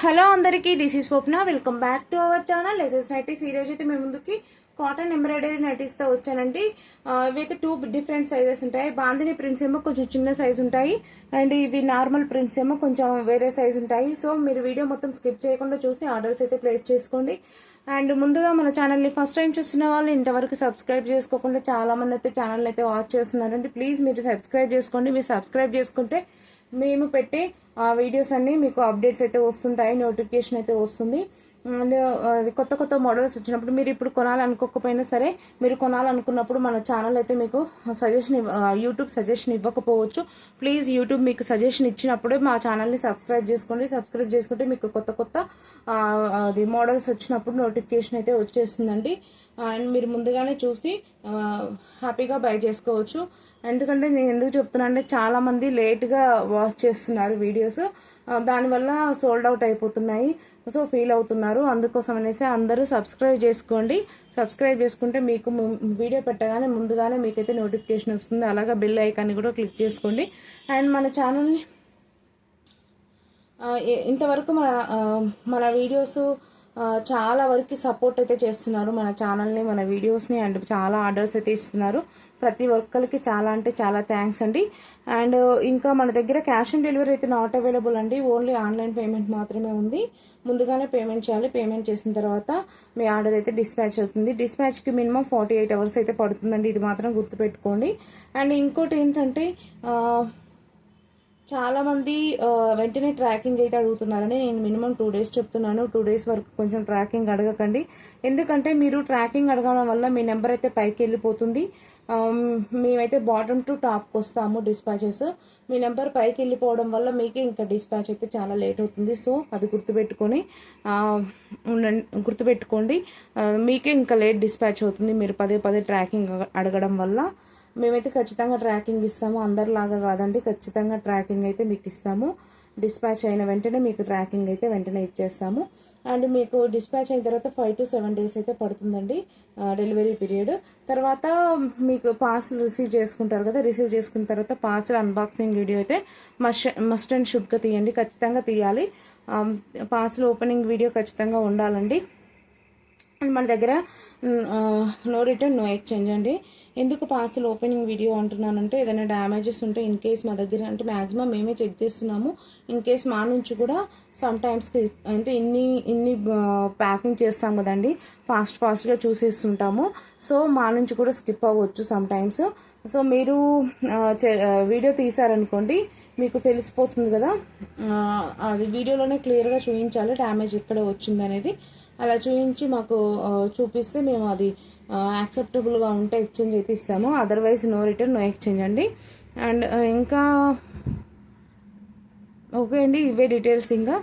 Hello అందరికీ, this is Swapna. Welcome back to our channel లెసెస్ nighties. ఈరోజు అయితే మేము ముందుకి కాటన్ ఎంబ్రాయిడరీ నైటీస్తో వచ్చానండి. ఇవైతే 2 డిఫరెంట్ సైజెస్ ఉంటాయి. బాందిని ప్రింట్స్ ఏమో కొంచెం చిన్న సైజ్ ఉంటాయి, అండ్ ఇవి నార్మల్ ప్రింట్స్ ఏమో కొంచెం వేరే సైజ్ ఉంటాయి. సో మీరు వీడియో మొత్తం స్కిప్ చేయకుండా చూసి ఆర్డర్స్ అయితే ప్లేస్ చేసుకోండి. అండ్ ముందుగా మన ఛానల్ని ఫస్ట్ టైం చూస్తున్న వాళ్ళు ఇంతవరకు సబ్స్క్రైబ్ చేసుకోకుండా చాలా మంది అయితే ఛానల్ అయితే వాచ్ చేస్తున్నారండి. ప్లీజ్ మీరు సబ్స్క్రైబ్ చేసుకోండి. మీరు సబ్స్క్రైబ్ చేసుకుంటే మేము పెట్టే వీడియోస్ అన్నీ మీకు అప్డేట్స్ అయితే వస్తుంటాయి, నోటిఫికేషన్ అయితే వస్తుంది. అండ్ కొత్త కొత్త మోడల్స్ వచ్చినప్పుడు మీరు ఇప్పుడు కొనాలనుకోకపోయినా సరే, మీరు కొనాలనుకున్నప్పుడు మన ఛానల్ అయితే మీకు సజెషన్ యూట్యూబ్ సజెషన్ ఇవ్వకపోవచ్చు. ప్లీజ్ యూట్యూబ్ మీకు సజెషన్ ఇచ్చినప్పుడే మా ఛానల్ని సబ్స్క్రైబ్ చేసుకోండి. సబ్స్క్రైబ్ చేసుకుంటే మీకు కొత్త కొత్త అది మోడల్స్ వచ్చినప్పుడు నోటిఫికేషన్ అయితే వచ్చేస్తుందండి. అండ్ మీరు ముందుగానే చూసి హ్యాపీగా బై చేసుకోవచ్చు. ఎందుకంటే నేను ఎందుకు చెప్తున్నా అంటే చాలామంది లేట్గా వాచ్ చేస్తున్నారు వీడియోస్, దానివల్ల సోల్డ్ అవుట్ అయిపోతున్నాయి. సో ఫీల్ అవుతున్నారు. అందుకోసం అనేసి అందరూ సబ్స్క్రైబ్ చేసుకోండి. సబ్స్క్రైబ్ చేసుకుంటే మీకు వీడియో పెట్టగానే ముందుగానే మీకైతే నోటిఫికేషన్ వస్తుంది. అలాగే బెల్ ఐకాన్ని కూడా క్లిక్ చేసుకోండి. అండ్ మన ఛానల్ని ఇంతవరకు మన వీడియోస్ చాలా వరకు సపోర్ట్ అయితే చేస్తున్నారు మన ఛానల్ని, మన వీడియోస్ని. అండ్ చాలా ఆర్డర్స్ అయితే ఇస్తున్నారు. ప్రతి ఒక్కరికి చాలా అంటే చాలా థ్యాంక్స్ అండి. అండ్ ఇంకా మన దగ్గర క్యాష్ ఆన్ డెలివరీ అయితే నాట్ అవైలబుల్ అండి. ఓన్లీ ఆన్లైన్ పేమెంట్ మాత్రమే ఉంది. ముందుగానే పేమెంట్ చేయాలి. పేమెంట్ చేసిన తర్వాత మీ ఆర్డర్ అయితే డిస్పాచ్ అవుతుంది. డిస్పాచ్కి మినిమం 48 అవర్స్ అయితే పడుతుందండి. ఇది మాత్రం గుర్తుపెట్టుకోండి. అండ్ ఇంకోటి ఏంటంటే చాలామంది వెంటనే ట్రాకింగ్ అయితే అడుగుతున్నారని నేను మినిమం 2 డేస్ చెప్తున్నాను. 2 డేస్ వరకు కొంచెం ట్రాకింగ్ అడగకండి. ఎందుకంటే మీరు ట్రాకింగ్ అడగడం వల్ల మీ నెంబర్ అయితే పైకి వెళ్ళిపోతుంది. మేమైతే బాటమ్ టు టాప్కి వస్తాము డిస్పాచెస్. మీ నెంబర్ పైకి వెళ్ళిపోవడం వల్ల మీకే ఇంకా డిస్పాచ్ అయితే చాలా లేట్ అవుతుంది. సో అది గుర్తుపెట్టుకోండి. మీకే ఇంకా లేట్ డిస్పాచ్ అవుతుంది మీరు పదే పదే ట్రాకింగ్ అడగడం వల్ల. మేమైతే ఖచ్చితంగా ట్రాకింగ్ ఇస్తాము, అందరిలాగా కాదండి. ఖచ్చితంగా ట్రాకింగ్ అయితే మీకు ఇస్తాము. డిస్పాచ్ అయిన వెంటనే మీకు ట్రాకింగ్ అయితే వెంటనే ఇచ్చేస్తాము. అండ్ మీకు డిస్పాచ్ అయిన తర్వాత 5 to 7 డేస్ అయితే పడుతుందండి డెలివరీ పీరియడ్. తర్వాత మీకు పార్సల్ రిసీవ్ చేసుకుంటారు కదా, రిసీవ్ చేసుకున్న తర్వాత పార్సల్ అన్బాక్సింగ్ వీడియో అయితే మస్ట్ అండ్ షుడ్గా తీయండి. ఖచ్చితంగా తీయాలి. పార్సల్ ఓపెనింగ్ వీడియో ఖచ్చితంగా ఉండాలండి. అండ్ మన దగ్గర నో రిటర్న్ నో ఎక్స్చేంజ్ అండి. ఎందుకు పార్సల్ ఓపెనింగ్ వీడియో అంటున్నానంటే ఏదైనా డ్యామేజెస్ ఉంటే ఇన్ కేస్ మా దగ్గర అంటే మ్యాక్సిమం మేమే చెక్ చేస్తున్నాము. ఇన్ కేస్ మా నుంచి కూడా సమ్ టైమ్స్కి అంటే ఇన్ని ప్యాకింగ్ చేస్తాం కదండి, ఫాస్ట్గా చూసేస్తుంటాము. సో మా నుంచి కూడా స్కిప్ అవ్వచ్చు సమ్ టైమ్స్. సో మీరు వీడియో తీసారనుకోండి మీకు తెలిసిపోతుంది కదా, అది వీడియోలోనే క్లియర్గా చూపించాలి డ్యామేజ్ ఎక్కడ వచ్చింది అనేది. అలా చూపించి మాకు చూపిస్తే మేము అది యాక్సెప్టబుల్గా ఉంటే ఎక్స్చేంజ్ అయితే ఇస్తాము. Otherwise no return no exchange అండి. అండ్ ఇంకా ఓకే అండి, ఇవే డీటెయిల్స్. ఇంకా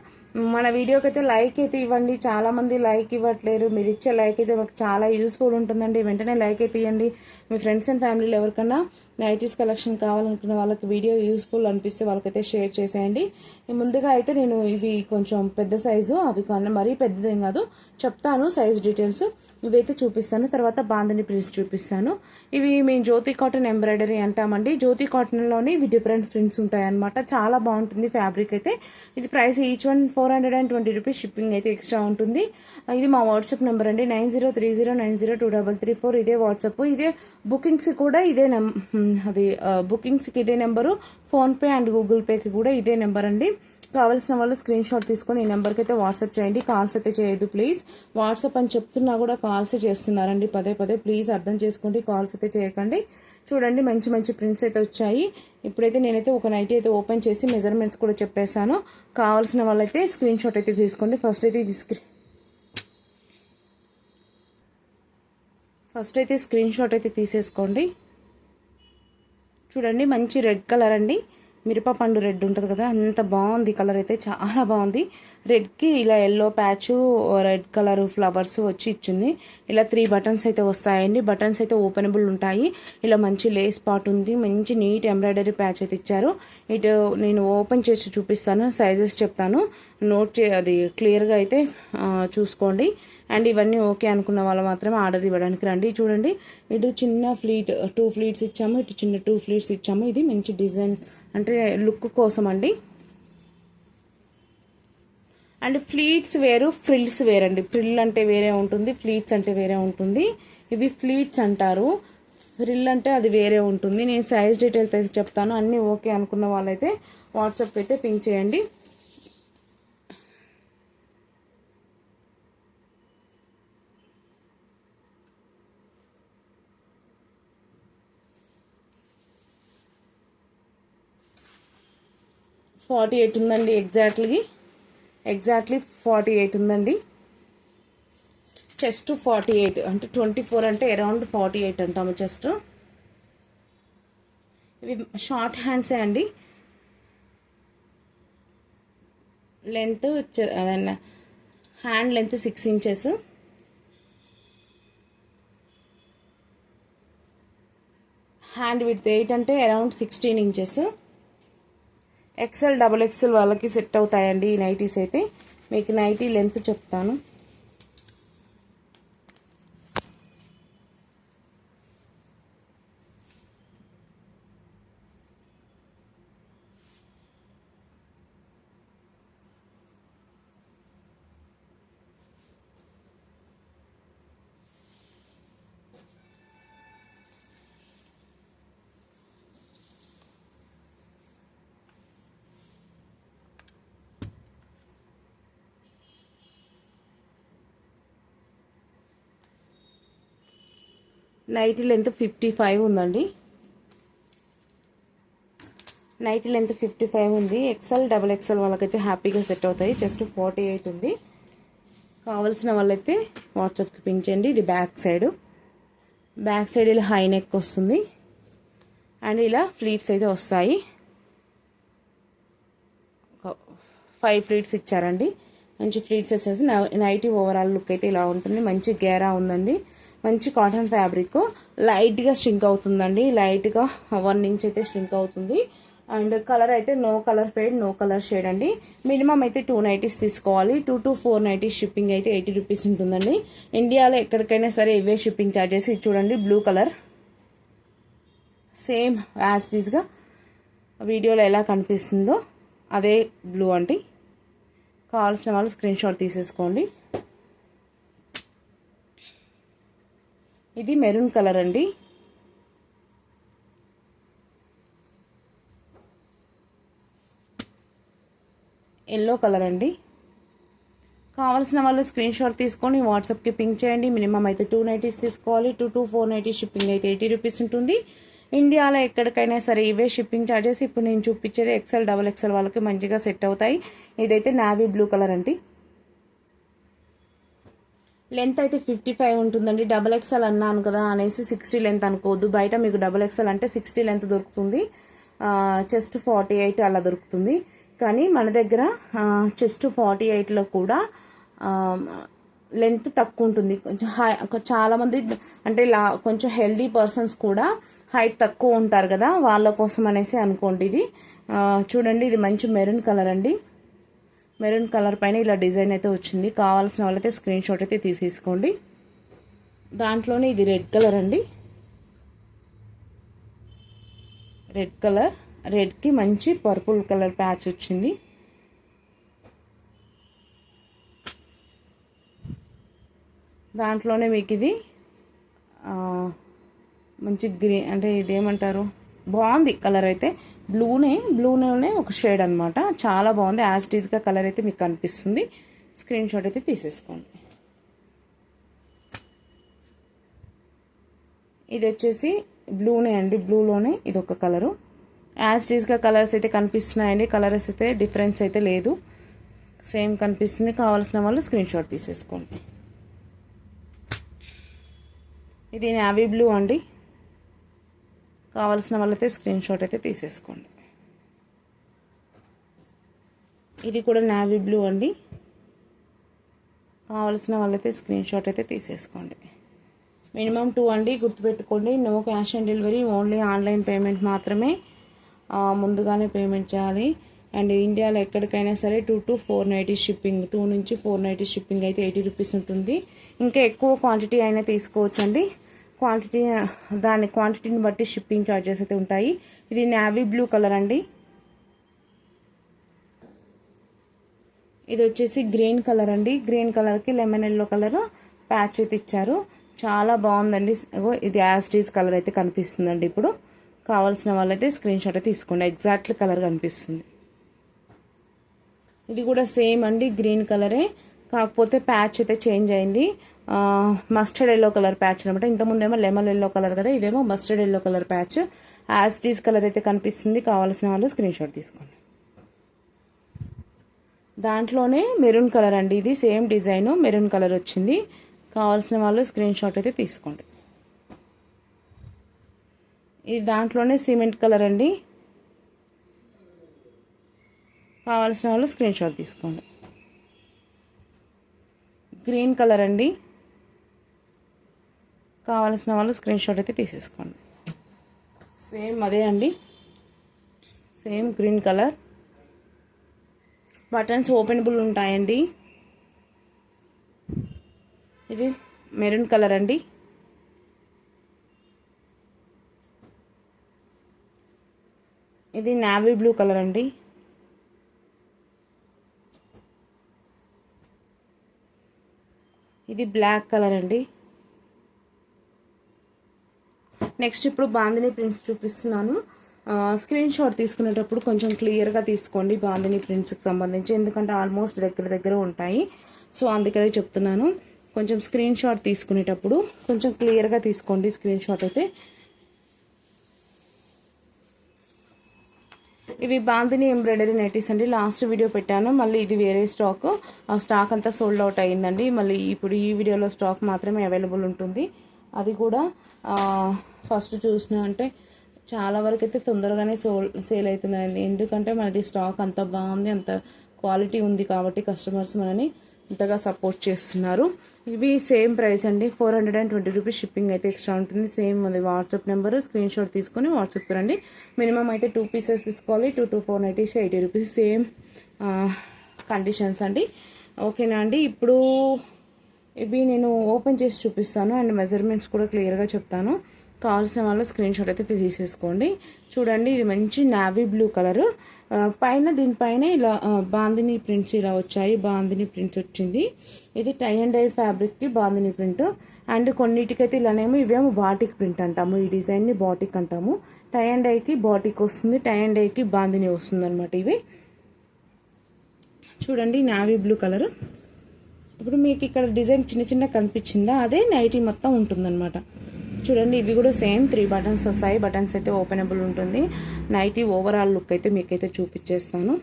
మన వీడియోకి అయితే లైక్ అయితే ఇవ్వండి. చాలామంది లైక్ ఇవ్వట్లేరు. మీరు ఇచ్చే లైక్ అయితే మాకు చాలా యూస్ఫుల్ ఉంటుందండి. వెంటనే లైక్ అయితే ఇవ్వండి. మీ ఫ్రెండ్స్ అండ్ ఫ్యామిలీలో ఎవరికన్నా నైటీస్ కలెక్షన్ కావాలనుకున్న వాళ్ళకి వీడియో యూస్ఫుల్ అనిపిస్తే వాళ్ళకైతే షేర్ చేసేయండి. ముందుగా అయితే నేను ఇవి కొంచెం పెద్ద సైజు, అవి కన్నా మరీ పెద్దదేం కాదు, చెప్తాను సైజ్ డీటెయిల్స్. ఇవైతే చూపిస్తాను. తర్వాత బాందిని ప్రింట్స్ చూపిస్తాను. ఇవి మేము జ్యోతి కాటన్ ఎంబ్రాయిడరీ అంటామండి. జ్యోతి కాటన్లోనే ఇవి డిఫరెంట్ ప్రింట్స్ ఉంటాయన్నమాట. చాలా బాగుంటుంది ఫ్యాబ్రిక్ అయితే. ఇది price each one 420 rupees. Shipping అయితే ఎక్స్ట్రా ఉంటుంది. ఇది మా వాట్సాప్ నెంబర్ అండి, 9030902334. ఇదే వాట్సాప్. ఇదే బుకింగ్స్ కూడా ఇదే బుకింగ్స్కి ఇదే నెంబరు. ఫోన్పే అండ్ గూగుల్ పేకి కూడా ఇదే నెంబర్ అండి. కావాల్సిన వాళ్ళు స్క్రీన్ షాట్ తీసుకొని ఈ నెంబర్కి అయితే వాట్సాప్ చేయండి. కాల్స్ అయితే చేయొద్దు ప్లీజ్. వాట్సాప్ అని చెప్తున్నా కూడా కాల్స్ చేస్తున్నారండి పదే పదే. ప్లీజ్ అర్థం చేసుకోండి, కాల్స్ అయితే చేయకండి. చూడండి మంచి మంచి ప్రింట్స్ అయితే వచ్చాయి. ఇప్పుడైతే నేనైతే ఒక నైటీ అయితే ఓపెన్ చేసి మెజర్మెంట్స్ కూడా చెప్పేశాను. కావాల్సిన వాళ్ళైతే స్క్రీన్ షాట్ అయితే తీసుకోండి. ఫస్ట్ అయితే స్క్రీన్ షాట్ అయితే తీసేసుకోండి. చూడండి మంచి రెడ్ కలర్ అండి, మిరపపండు రెడ్ ఉంటుంది కదా, అంత బాగుంది కలర్ అయితే, చాలా బాగుంది. రెడ్కి ఇలా yellow patch red colour flowers వచ్చి ఇచ్చింది. ఇలా 3 బటన్స్ అయితే వస్తాయండి. బటన్స్ అయితే ఓపెనబుల్ ఉంటాయి. ఇలా మంచి లేస్ పార్ట్ ఉంది, మంచి నీట్ ఎంబ్రాయిడరీ ప్యాచ్ అయితే ఇచ్చారు. ఇటు నేను ఓపెన్ చేసి చూపిస్తాను, సైజెస్ చెప్తాను, అది క్లియర్గా అయితే చూసుకోండి. అండ్ ఇవన్నీ ఓకే అనుకున్న వాళ్ళు మాత్రమే ఆర్డర్ ఇవ్వడానికి రండి. చూడండి ఇటు చిన్న ఫ్లీట్ 2 ఫ్లీట్స్ ఇచ్చాము, ఇటు చిన్న 2 ఫ్లీట్స్ ఇచ్చాము. ఇది మంచి డిజైన్ అంటే లుక్ కోసం అండి. అండ్ ఫ్లీట్స్ వేరు, ఫ్రిల్స్ వేరండి. ఫ్రిల్ అంటే వేరే ఉంటుంది, ఫ్లీట్స్ అంటే వేరే ఉంటుంది. ఇవి ఫ్లీట్స్ అంటారు, ఫ్రిల్ అంటే అది వేరే ఉంటుంది. నేను సైజ్ డీటెయిల్స్ అయితే చెప్తాను. అన్నీ ఓకే అనుకున్న వాళ్ళైతే వాట్సాప్ అయితే పింక్ చేయండి. ఫార్టీ 48 ఉందండి, ఎగ్జాక్ట్లీ 48 ఉందండి. చెస్ట్ 48 అంటే 24 అంటే అరౌండ్ 48 అంటాము చెస్ట్. ఇవి షార్ట్ హ్యాండ్సే అండి. Length hand length 6 inches, hand width 8 అంటే అరౌండ్ 16 ఇంచెస్. XL XXL వాళ్ళకి సెట్ అవుతాయండి ఈ నైటీస్ అయితే. మీకు నైటీ లెంత్ చెప్తాను. నైటీ లెంత్ 55 ఉందండి. నైటీ లెంత్ 55 ఉంది. XL XXL వాళ్ళకైతే హ్యాపీగా సెట్ అవుతాయి. జస్ట్ 48 ఉంది. కావాల్సిన వాళ్ళైతే వాట్సాప్కి పింక్ చేయండి. ఇది బ్యాక్ సైడ్ ఇలా హై నెక్ వస్తుంది అండ్ ఇలా ఫ్లీట్స్ అయితే వస్తాయి. 5 ఫ్లీట్స్ ఇచ్చారండి. మంచి ఫ్లీట్స్ వచ్చేసి నైటీ ఓవరాల్ లుక్ అయితే ఇలా ఉంటుంది. మంచి గేరా ఉందండి. మంచి కాటన్ ఫ్యాబ్రిక్, లైట్గా స్ట్రింక్ అవుతుందండి. లైట్గా 1 ఇంచ్ అయితే స్ట్రింక్ అవుతుంది. అండ్ కలర్ అయితే no colour fade, no colour shade అండి. మినిమం అయితే 2 నైటీస్ తీసుకోవాలి. 2 to 4 నైటీస్ షిప్పింగ్ అయితే 80 రూపీస్ ఉంటుందండి. ఇండియాలో ఎక్కడికైనా సరే ఇవే షిప్పింగ్ ఛార్జెస్. ఇది చూడండి blue colour, same as it ఈస్గా వీడియోలో ఎలా కనిపిస్తుందో అదే బ్లూ అండి. కావాల్సిన వాళ్ళు స్క్రీన్ షాట్ తీసేసుకోండి. ఇది మెరూన్ కలర్ అండి. ఎల్లో కలర్ అండి. కావాల్సిన వాళ్ళు స్క్రీన్ షాట్ తీసుకొని వాట్సాప్కి పింక్ చేయండి. మినిమం అయితే 2 నైటీస్ తీసుకోవాలి. 2 to 4 నైటీస్ షిప్పింగ్ అయితే 80 రూపీస్ ఉంటుంది. ఇండియాలో ఎక్కడికైనా సరే ఇవే షిప్పింగ్ ఛార్జెస్. ఇప్పుడు నేను చూపించేది XL XXL వాళ్ళకి మంచిగా సెట్ అవుతాయి. ఇదైతే నావీ బ్లూ కలర్ అండి. లెంత్ అయితే 55 ఉంటుందండి. XXL అన్నాను కదా అనేసి 60 లెంత్ అనుకోవద్దు. బయట మీకు XXL అంటే 60 లెంత్ దొరుకుతుంది, చెస్ట్ 48 అలా దొరుకుతుంది. కానీ మన దగ్గర చెస్ట్ 48లో కూడా లెంత్ తక్కువ ఉంటుంది. కొంచెం చాలామంది అంటే కొంచెం హెల్దీ పర్సన్స్ కూడా హైట్ తక్కువ ఉంటారు కదా, వాళ్ళ కోసం అనేసి అనుకోండి. ఇది చూడండి, ఇది మంచి మెరూన్ కలర్ అండి. మెరూన్ కలర్ పైన ఇలా డిజైన్ అయితే వచ్చింది. కావాల్సిన వాళ్ళైతే స్క్రీన్ షాట్ అయితే తీసేసుకోండి. దాంట్లోనే ఇది రెడ్ కలర్ అండి. రెడ్ కలర్, రెడ్కి మంచి పర్పుల్ కలర్ ప్యాచ్ వచ్చింది. దాంట్లోనే మీకు ఇది మంచి గ్రీన్ అంటే ఇదేమంటారు, బాగుంది కలర్ అయితే. బ్లూనే ఒక షేడ్ అనమాట. చాలా బాగుంది. యాస్టీస్గా కలర్ అయితే మీకు కనిపిస్తుంది. స్క్రీన్ షాట్ అయితే తీసేసుకోండి. ఇది వచ్చేసి బ్లూనే అండి. బ్లూలోనే ఇది ఒక కలరు. యాస్టీస్గా కలర్స్ అయితే కనిపిస్తున్నాయండి. కలర్స్ అయితే డిఫరెన్స్ అయితే లేదు, సేమ్ కనిపిస్తుంది. కావాల్సిన వాళ్ళు స్క్రీన్ షాట్ తీసేసుకోండి. ఇది నావీ బ్లూ అండి. కావాల్సిన వాళ్ళైతే స్క్రీన్ షాట్ అయితే తీసేసుకోండి. ఇది కూడా నావీ బ్లూ అండి. కావాల్సిన వాళ్ళైతే స్క్రీన్ షాట్ అయితే తీసేసుకోండి. మినిమం 2 అండి, గుర్తుపెట్టుకోండి. No cash on delivery, only online payment మాత్రమే. ముందుగానే పేమెంట్ చేయాలి. అండ్ ఇండియాలో ఎక్కడికైనా సరే 2 to 4 నైటీస్ షిప్పింగ్, 2 నుంచి 4 నైటీస్ షిప్పింగ్ అయితే 80 రూపీస్ ఉంటుంది. ఇంకా ఎక్కువ క్వాంటిటీ అయినా తీసుకోవచ్చండి. దాని క్వాంటిటీని బట్టి షిప్పింగ్ ఛార్జెస్ అయితే ఉంటాయి. ఇది నావీ బ్లూ కలర్ అండి. ఇది వచ్చేసి గ్రీన్ కలర్ అండి. గ్రీన్ కలర్కి లెమన్ ఎల్లో కలర్ ప్యాచ్ అయితే ఇచ్చారు. చాలా బాగుందండి. ఇది యాస్టీస్ కలర్ అయితే కనిపిస్తుందండి. ఇప్పుడు కావాల్సిన వాళ్ళైతే స్క్రీన్ షాట్ అయితే తీసుకోండి. ఎగ్జాక్ట్లీ కలర్ కనిపిస్తుంది. ఇది కూడా సేమ్ అండి, గ్రీన్ కలరే, కాకపోతే ప్యాచ్ అయితే చేంజ్ అయింది. మస్టర్డ్ ఎల్లో కలర్ ప్యాచ్ అనమాట. ఇంతకుముందేమో లెమన్ ఎల్లో కలర్ కదా, ఇదేమో మస్టర్డ్ ఎల్లో కలర్ ప్యాచ్. యాస్టీస్ కలర్ అయితే కనిపిస్తుంది. కావాల్సిన వాళ్ళు స్క్రీన్ షాట్ తీసుకోండి. దాంట్లోనే మెరూన్ కలర్ అండి. ఇది సేమ్ డిజైన్ మెరూన్ కలర్ వచ్చింది. కావాల్సిన వాళ్ళు స్క్రీన్ షాట్ అయితే తీసుకోండి. ఇది దాంట్లోనే సిమెంట్ కలర్ అండి. కావాల్సిన వాళ్ళు స్క్రీన్ షాట్ తీసుకోండి. గ్రీన్ కలర్ అండి. కావాల్సిన వాళ్ళు స్క్రీన్ షాట్ అయితే తీసేసుకోండి. సేమ్ అదే అండి, same green colour. Buttons openable ఉంటాయండి. ఇది మెరూన్ కలర్ అండి. ఇది నావీ బ్లూ కలర్ అండి. ఇది బ్లాక్ కలర్ అండి. నెక్స్ట్ ఇప్పుడు బాందిని ప్రింట్స్ చూపిస్తున్నాను. స్క్రీన్ షాట్ తీసుకునేటప్పుడు కొంచెం క్లియర్గా తీసుకోండి బాందిని ప్రింట్స్కి సంబంధించి, ఎందుకంటే ఆల్మోస్ట్ దగ్గర దగ్గర ఉంటాయి. సో అందుకనే చెప్తున్నాను, కొంచెం స్క్రీన్ షాట్ తీసుకునేటప్పుడు కొంచెం క్లియర్గా తీసుకోండి స్క్రీన్ షాట్ అయితే. ఇవి బాందిని ఎంబ్రాయిడరీ నైటీస్ అండి. లాస్ట్ వీడియో పెట్టాను, మళ్ళీ ఇది వేరే స్టాక్. ఆ స్టాక్ అంతా సోల్డ్ అవుట్ అయ్యిందండి. మళ్ళీ ఇప్పుడు ఈ వీడియోలో స్టాక్ మాత్రమే అవైలబుల్ ఉంటుంది. అది కూడా ఫస్ట్ చూసిన అంటే చాలా వరకు అయితే తొందరగానే సేల్ అవుతుందండి. ఎందుకంటే మనది స్టాక్ అంత బాగుంది, అంత క్వాలిటీ ఉంది కాబట్టి కస్టమర్స్ మనని ఇంతగా సపోర్ట్ చేస్తున్నారు. ఇవి సేమ్ ప్రైస్ అండి, 420 రూపీస్ షిప్పింగ్ అయితే ఎక్స్ట్రా ఉంటుంది. సేమ్ అది వాట్సాప్ నెంబర్, స్క్రీన్ షాట్ తీసుకొని వాట్సాప్కి రండి. మినిమం అయితే 2 పీసెస్ తీసుకోవాలి. 2 to 4 nighties 80 rupees, same conditions అండి. ఓకేనా అండి. ఇప్పుడు ఇవి నేను ఓపెన్ చేసి చూపిస్తాను అండ్ మెజర్మెంట్స్ కూడా క్లియర్గా చెప్తాను. కావాల్సిన వాళ్ళు స్క్రీన్ షాట్ అయితే తీసేసుకోండి. చూడండి, ఇది మంచి నావీ బ్లూ కలర్. పైన దీనిపైన ఇలా బాందిని ప్రింట్స్ ఇలా వచ్చాయి. బాందిని ప్రింట్స్ వచ్చింది. ఇది టై అండ్ డై ఫ్యాబ్రిక్కి బాందిని ప్రింట్. అండ్ కొన్నిటికైతే ఇలానేమో ఇవేమో బాటిక్ ప్రింట్ అంటాము. ఈ డిజైన్ని బాటిక్ అంటాము. టై అండ్ డైకి బాటిక్ వస్తుంది, టై అండ్ డైకి బాందిని వస్తుంది అనమాట. ఇవి చూడండి, నావీ బ్లూ కలర్. ఇప్పుడు మీకు ఇక్కడ డిజైన్ చిన్న చిన్న కనిపించిందా, అదే నైటీ మొత్తం ఉంటుందన్నమాట. చూడండి, ఇవి కూడా సేమ్ 3 బటన్స్ వస్తాయి. బటన్స్ అయితే ఓపెనబుల్ ఉంటుంది. నైటీ ఓవరాల్ లుక్ అయితే మీకైతే చూపించేస్తాను.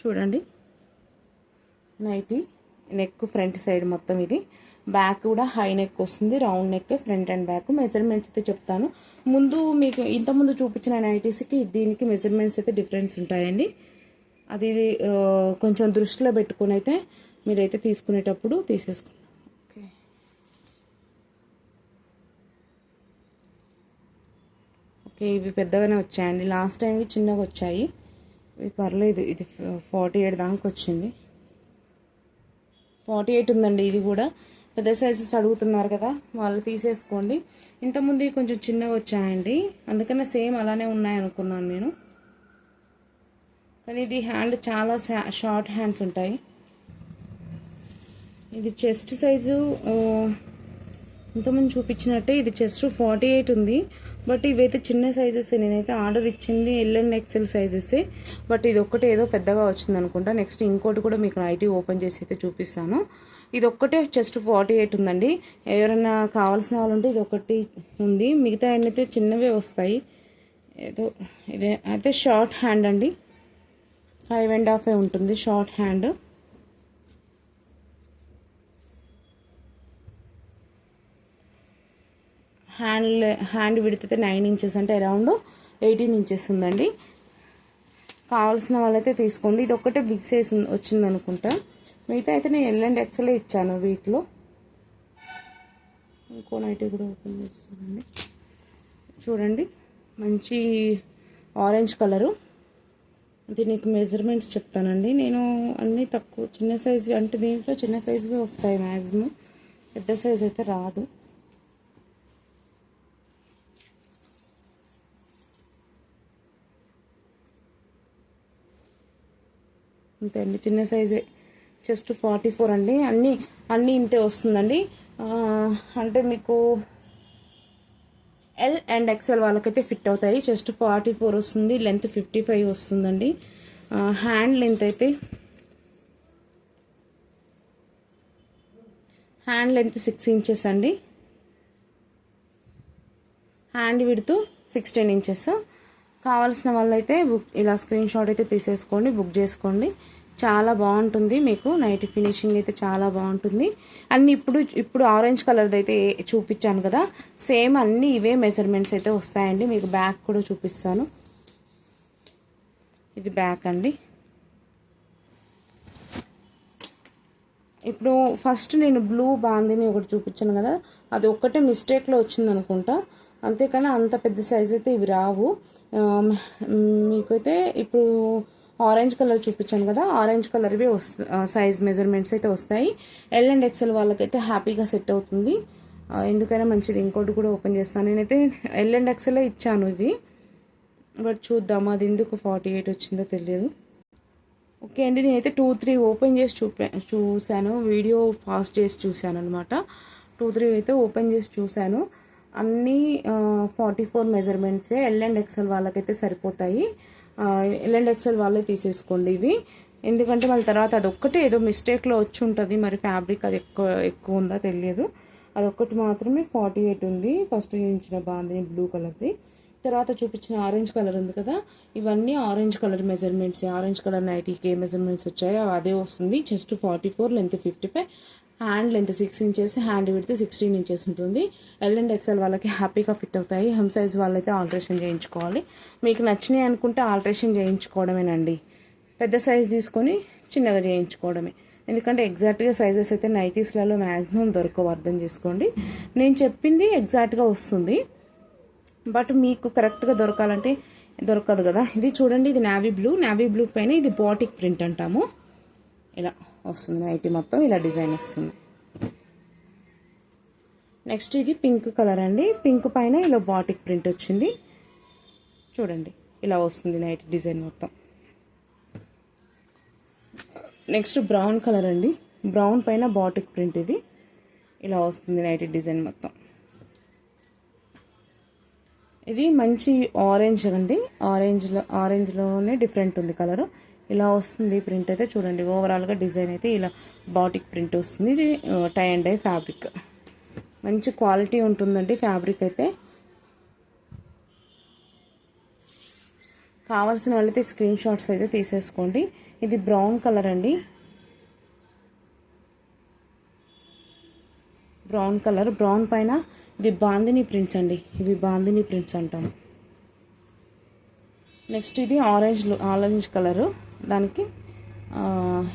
చూడండి, నైటీ నెక్ ఫ్రంట్ సైడ్ మొత్తం ఇది. బ్యాక్ కూడా హై నెక్ వస్తుంది, round neck, front and back. Measurements అయితే చెప్తాను. ముందు మీకు ఇంతకుముందు చూపించిన నైటీస్కి దీనికి మెజర్మెంట్స్ అయితే డిఫరెన్స్ ఉంటాయండి. అది కొంచెం దృష్టిలో పెట్టుకుని అయితే మీరైతే తీసుకునేటప్పుడు తీసేసుకోండి. ఓకే, ఓకే, ఇవి పెద్దగానే వచ్చాయండి. లాస్ట్ టైం ఇవి చిన్నగా వచ్చాయి. ఇవి పర్లేదు. ఇది 48 దాకా వచ్చింది. 48 ఉందండి. ఇది కూడా పెద్ద సైజెస్ అడుగుతున్నారు కదా, వాళ్ళు తీసేసుకోండి. ఇంతకుముందు కొంచెం చిన్నగా వచ్చాయండి, అందుకనే సేమ్ అలానే ఉన్నాయనుకున్నాను నేను. కానీ ఇది హ్యాండ్ చాలా షార్ట్ హ్యాండ్స్ ఉంటాయి. ఇది చెస్ట్ సైజు ఇంతకుముందు చూపించినట్టే ఇది చెస్ట్ 48 ఉంది. బట్ ఇవైతే చిన్న సైజెస్. నేనైతే ఆర్డర్ ఇచ్చింది LNXL సైజెస్. బట్ ఇది ఒక్కటే ఏదో పెద్దగా వచ్చింది అనుకుంటా. నెక్స్ట్ ఇంకోటి కూడా మీకు నైటీ ఓపెన్ చేసి అయితే చూపిస్తాను. ఇది ఒక్కటే చెస్ట్ 48 ఉందండి. ఎవరైనా కావాల్సిన వాళ్ళు ఉంటే ఇది ఒకటి ఉంది, మిగతా అయితే చిన్నవే వస్తాయి. ఏదో ఇదే అయితే షార్ట్ హ్యాండ్ అండి, 5.5 ఉంటుంది షార్ట్ హ్యాండ్. హ్యాండ్ విడ్త్ అయితే 9 ఇంచెస్, అంటే అరౌండ్ 18 ఇంచెస్ ఉందండి. కావాల్సిన వాళ్ళైతే తీసుకోండి. ఇది ఒక్కటే బిగ్ సైజ్ వచ్చింది అనుకుంటా. మిగతా అయితే నేను LNXL ఇచ్చాను వీటిలో. ఇంకో నైటీ కూడా ఓపెన్ చేస్తానండి. చూడండి, మంచి ఆరెంజ్ కలరు, దీనికి మెజర్మెంట్స్ చెప్తానండి. నేను అన్నీ తక్కువ చిన్న సైజు అంటే దీంట్లో చిన్న సైజువే వస్తాయి మ్యాక్సిమం, పెద్ద సైజు అయితే రాదు. అంతే అండి, చిన్న సైజే, చెస్ట్ 44 అండి. అన్నీ ఇంతే వస్తుందండి. అంటే మీకు ఎల్ అండ్ ఎక్సెల్ వాళ్ళకైతే ఫిట్ అవుతాయి. చెస్ట్ 44 వస్తుంది, లెంత్ 55 వస్తుందండి. హ్యాండ్ లెంత్ అయితే హ్యాండ్ లెంత్ 6 ఇంచెస్ అండి. Hand width 16 inches. కావాల్సిన వాళ్ళైతే ఇలా స్క్రీన్ షాట్ అయితే తీసేసుకోండి, బుక్ చేసుకోండి. చాలా బాగుంటుంది మీకు, నైట్ ఫినిషింగ్ అయితే చాలా బాగుంటుంది. అన్ని ఇప్పుడు ఆరెంజ్ కలర్ది అయితే చూపించాను కదా, సేమ్ అన్ని ఇవే మెజర్మెంట్స్ అయితే వస్తాయండి. మీకు బ్యాక్ కూడా చూపిస్తాను. ఇది బ్యాక్ అండి. ఇప్పుడు ఫస్ట్ నేను బ్లూ బాందిని ఒకటి చూపించాను కదా, అది ఒక్కటే మిస్టేక్లో వచ్చింది అనుకుంటా, అంతేకాని అంత పెద్ద సైజ్ అయితే ఇవి రావు. మీకైతే ఇప్పుడు ఆరెంజ్ కలర్ చూపించాను కదా, ఆరెంజ్ కలర్వి సైజ్ మెజర్మెంట్స్ అయితే వస్తాయి. ఎల్ అండ్ ఎక్సెల్ వాళ్ళకైతే హ్యాపీగా సెట్ అవుతుంది. ఎందుకైనా మంచిది. ఇంకోటి కూడా ఓపెన్ చేస్తాను. నేనైతే ఎల్ అండ్ ఎక్సెల్ ఇచ్చాను ఇవి, బట్ చూద్దాము అది ఎందుకు 48 వచ్చిందో తెలియదు. ఓకే అండి, నేనైతే 2-3 ఓపెన్ చేసి చూశాను, వీడియో ఫాస్ట్ చేసి చూశాను అనమాట. 2-3 అయితే ఓపెన్ చేసి చూశాను. అన్నీ 44 మెజర్మెంట్సే. ఎల్ అండ్ ఎక్సెల్ వాళ్ళకైతే సరిపోతాయి. ఎల్ అండ్ ఎక్సెల్ వాళ్ళే తీసేసుకోండి ఇవి, ఎందుకంటే మళ్ళీ తర్వాత అదొక్కటే ఏదో మిస్టేక్లో వచ్చి ఉంటుంది. మరి ఫ్యాబ్రిక్ అది ఎక్కువ ఉందా తెలియదు. అదొక్కటి మాత్రమే 48 ఉంది. ఫస్ట్ చూపించిన బాందిని బ్లూ కలర్ది, తర్వాత చూపించిన ఆరెంజ్ కలర్ ఉంది కదా, ఇవన్నీ orange colour measurements. Orange colour నైటీకి ఏ మెజర్మెంట్స్ వచ్చాయో అదే వస్తుంది. Chest 44, length 55, hand length 6 inches, hand width 16 inches ఉంటుంది. ఎల్ అండ్ ఎక్సెల్ వాళ్ళకి హ్యాపీగా ఫిట్ అవుతాయి. హెమ్ సైజ్ వాళ్ళైతే ఆల్టరేషన్ చేయించుకోవాలి. మీకు నచ్చినాయి అనుకుంటే ఆల్టరేషన్ చేయించుకోవడమేనండి. పెద్ద సైజ్ తీసుకొని చిన్నగా చేయించుకోవడమే. ఎందుకంటే ఎగ్జాక్ట్గా సైజెస్ అయితే నైటీస్లలో మ్యాక్సిమం దొరకవు, అర్థం చేసుకోండి. నేను చెప్పింది ఎగ్జాక్ట్గా వస్తుంది, బట్ మీకు కరెక్ట్గా దొరకాలంటే దొరకదు కదా. ఇది చూడండి, ఇది నావీ బ్లూ పైన ఇది బాటిక్ ప్రింట్ అంటాము. ఇలా వస్తుంది నైటీ మొత్తం, ఇలా డిజైన్ వస్తుంది. నెక్స్ట్ ఇది పింక్ కలర్ అండి. పింక్ పైన ఇలా బాటిక్ ప్రింట్ వచ్చింది. చూడండి ఇలా వస్తుంది నైటీ డిజైన్ మొత్తం. నెక్స్ట్ బ్రౌన్ కలర్ అండి. బ్రౌన్ పైన బాటిక్ ప్రింట్, ఇది ఇలా వస్తుంది నైటీ డిజైన్ మొత్తం. ఇది మంచి ఆరెంజ్ అండి. ఆరెంజ్లోనే డిఫరెంట్ ఉంది కలర్. ఇలా వస్తుంది ప్రింట్ అయితే. చూడండి ఓవరాల్గా డిజైన్ అయితే ఇలా బాటిక్ ప్రింట్ వస్తుంది. ఇది టై అండ్ డై ఫ్యాబ్రిక్, మంచి క్వాలిటీ ఉంటుందండి ఫ్యాబ్రిక్ అయితే. కావాల్సిన వాళ్ళైతే స్క్రీన్ షాట్స్ అయితే తీసేసుకోండి. ఇది బ్రౌన్ కలర్ అండి. బ్రౌన్ కలర్, బ్రౌన్ పైన ఇది బాందిని ప్రింట్స్ అండి. ఇవి బాందిని ప్రింట్స్ అంటాము. నెక్స్ట్ ఇది ఆరెంజ్ కలరు, దానికి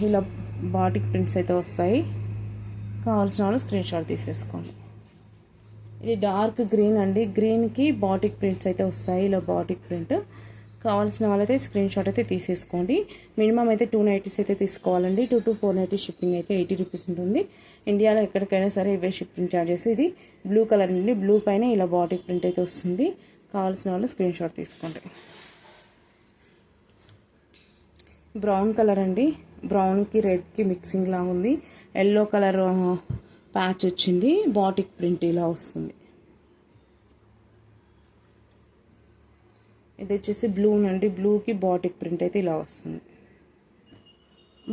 ఇలా బాటిక్ ప్రింట్స్ అయితే వస్తాయి. కావాల్సిన వాళ్ళు స్క్రీన్ షాట్ తీసేసుకోండి. ఇది డార్క్ గ్రీన్ అండి. గ్రీన్కి బాటిక్ ప్రింట్స్ అయితే వస్తాయి, ఇలా బాటిక్ ప్రింట్. కావాల్సిన వాళ్ళైతే స్క్రీన్ షాట్ అయితే తీసేసుకోండి. మినిమం అయితే 2 నైటీస్ అయితే తీసుకోవాలండి. 2 to 4 నైటీస్ షిప్పింగ్ అయితే 80 రూపీస్ ఉంటుంది. ఇండియాలో ఎక్కడికైనా సరే ఇవే షిప్పింగ్ ఛార్జెస్. ఇది బ్లూ కలర్ అండి. బ్లూ పైన ఇలా బాటిక్ ప్రింట్ అయితే వస్తుంది. కావాల్సిన వాళ్ళు స్క్రీన్ షాట్ తీసుకోండి. బ్రౌన్ కలర్ అండి. బ్రౌన్కి రెడ్కి మిక్సింగ్ లా ఉంది. ఎల్లో కలర్ ప్యాచ్ వచ్చింది. బాటిక్ ప్రింట్ ఇలా వస్తుంది. ఇది వచ్చేసి బ్లూ అండి. బ్లూకి బాటిక్ ప్రింట్ అయితే ఇలా వస్తుంది.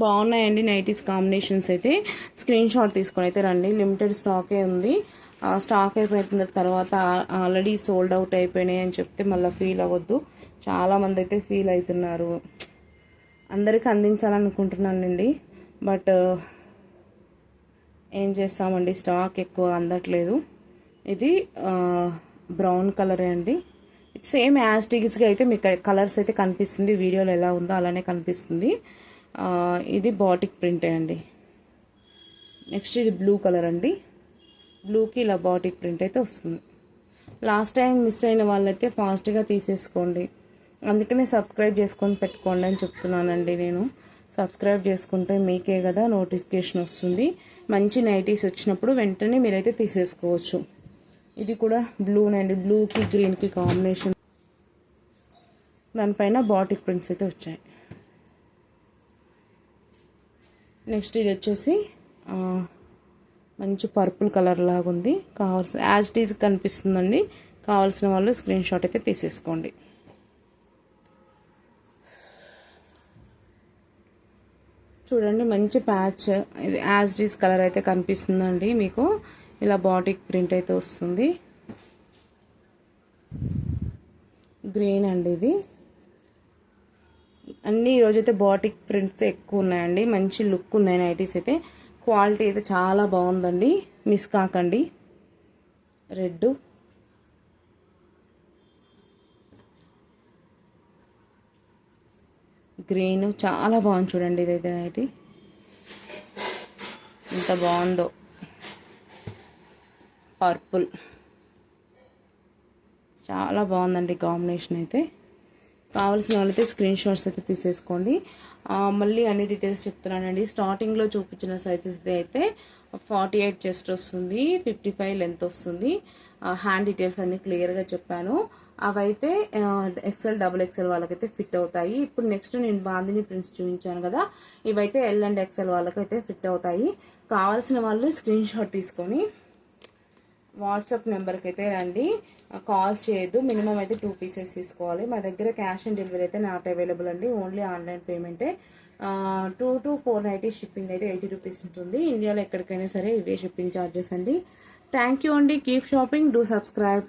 బాగున్నాయండి నైటీస్ కాంబినేషన్స్ అయితే. స్క్రీన్ షాట్ తీసుకొని అయితే రండి. లిమిటెడ్ స్టాకే ఉంది. స్టాక్ అయిపోయిన తర్వాత ఆల్రెడీ సోల్డ్ అవుట్ అయిపోయినాయి అని చెప్తే మళ్ళీ ఫీల్ అవ్వద్దు. చాలామంది అయితే ఫీల్ అవుతున్నారు. అందరికీ అందించాలనుకుంటున్నానండి, బట్ ఏం చేస్తామండి, స్టాక్ ఎక్కువ అందట్లేదు. ఇది బ్రౌన్ కలరే అండి. సేమ్ యాజ్ టీజ్గా అయితే మీకు కలర్స్ అయితే కనిపిస్తుంది. వీడియోలో ఎలా ఉందో అలానే కనిపిస్తుంది. ఇది బాటిక్ ప్రింటే అండి. నెక్స్ట్ ఇది బ్లూ కలర్ అండి. బ్లూకి ఇలా బాటిక్ ప్రింట్ అయితే వస్తుంది. లాస్ట్ టైం మిస్ అయిన వాళ్ళైతే ఫాస్ట్గా తీసేసుకోండి. అందుకనే సబ్స్క్రైబ్ చేసుకొని పెట్టుకోండి అని చెప్తున్నానండి నేను. సబ్స్క్రైబ్ చేసుకుంటే మీకే కదా నోటిఫికేషన్ వస్తుంది. మంచి నైటీస్ వచ్చినప్పుడు వెంటనే మీరైతే తీసేసుకోవచ్చు. ఇది కూడా బ్లూనండి, బ్లూకి గ్రీన్కి కాంబినేషన్. దానిపైన బాటిక్ ప్రింట్స్ అయితే వచ్చాయి. నెక్స్ట్ ఇది వచ్చేసి మంచి పర్పుల్ కలర్ లాగా ఉంది. కావాల్సిన యాజ్ ఇట్ ఈజ్ కనిపిస్తుందండి. కావాల్సిన వాళ్ళు స్క్రీన్ షాట్ అయితే తీసేసుకోండి. చూడండి మంచి ప్యాచ్, ఇది యాజ్ ఇట్ ఈజ్ కలర్ అయితే కనిపిస్తుందండి మీకు. ఇలా బాటిక్ ప్రింట్ అయితే వస్తుంది. గ్రీన్ అండి ఇది. అన్నీ ఈరోజైతే బాటిక్ ప్రింట్స్ ఎక్కువ ఉన్నాయండి. మంచి లుక్ ఉన్నాయి నైటీస్ అయితే. క్వాలిటీ అయితే చాలా బాగుందండి, మిస్ కాకండి. రెడ్, గ్రీన్ చాలా బాగుంది చూడండి. ఇదైతే నైటీ ఎంత బాగుందో. పర్పుల్ చాలా బాగుందండి కాంబినేషన్ అయితే. కావాల్సిన వాళ్ళైతే స్క్రీన్ షాట్స్ అయితే తీసేసుకోండి. మళ్ళీ అన్ని డీటెయిల్స్ చెప్తున్నానండి. స్టార్టింగ్లో చూపించిన సైజెస్ అయితే 48 చెస్ట్ వస్తుంది, 55 లెంత్ వస్తుంది. హ్యాండ్ డీటెయిల్స్ అన్ని క్లియర్గా చెప్పాను. అవైతే XL, XXL వాళ్ళకైతే ఫిట్ అవుతాయి. ఇప్పుడు నెక్స్ట్ నేను బాందిని ప్రింట్స్ చూపించాను కదా, ఇవైతే L and XL వాళ్ళకైతే ఫిట్ అవుతాయి. కావాల్సిన వాళ్ళు స్క్రీన్ షాట్ తీసుకొని వాట్సాప్ నెంబర్కి అయితే రండి. కాల్స్ చేయొద్దు. మినిమం అయితే 2 పీసెస్ తీసుకోవాలి. మా దగ్గర క్యాష్ ఆన్ డెలివరీ అయితే నాట్ అవైలబుల్ అండి. ఓన్లీ ఆన్లైన్ పేమెంటే. 2 to 490 షిప్పింగ్ అయితే 80 రూపీస్ ఉంటుంది. ఇండియాలో ఎక్కడికైనా సరే ఇవే షిప్పింగ్ ఛార్జెస్ అండి. థ్యాంక్ యూ అండి. Keep shopping, do subscribe.